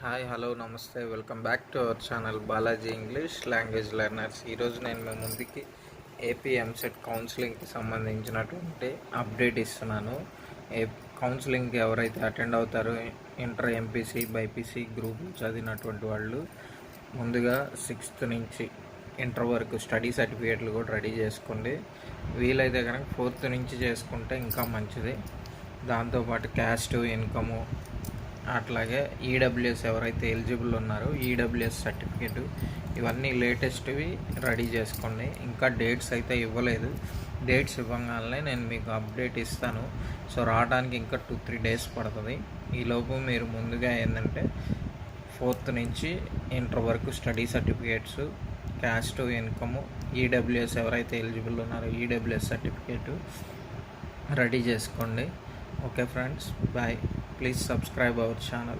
Hi hello నమస్తే welcome back to our channel Balaji English language learners. ఈరోజు నేను మీ ముందుకి ఏపీ ఎంసెట్ కౌన్సిలింగ్కి సంబంధించినటువంటి అప్డేట్ ఇస్తున్నాను. కౌన్సిలింగ్కి ఎవరైతే అటెండ్ అవుతారో ఇంటర్ ఎంపీసీ బైపీసీ గ్రూప్ చదివినటువంటి వాళ్ళు ముందుగా 6th నుంచి ఇంటర్ వరకు స్టడీ సర్టిఫికేట్లు కూడా రెడీ చేసుకోండి. వీలైతే కనుక 4th నుంచి చేసుకుంటే ఇంకా మంచిది. దాంతోపాటు క్యాస్ట్ ఇన్కము అట్లాగే ఈడబ్ల్యూఎస్ ఎవరైతే ఎలిజిబుల్ ఉన్నారో ఈడబ్ల్యూఎస్ సర్టిఫికేట్ ఇవన్నీ లేటెస్ట్వి రెడీ చేసుకోండి. ఇంకా డేట్స్ అయితే ఇవ్వలేదు. డేట్స్ ఇవ్వగానే నేను మీకు అప్డేట్ ఇస్తాను. సో రావడానికి ఇంకా 2-3 డేస్ పడుతుంది. ఈలోపు మీరు ముందుగా ఏంటంటే 4th నుంచి ఇంటర్ వరకు study certificates, caste income, EWS ఎవరైతే ఎలిజిబుల్ ఉన్నారో ఈడబ్ల్యూఎస్ సర్టిఫికేట్ రెడీ చేసుకోండి. Okay friends, bye. Please subscribe our channel.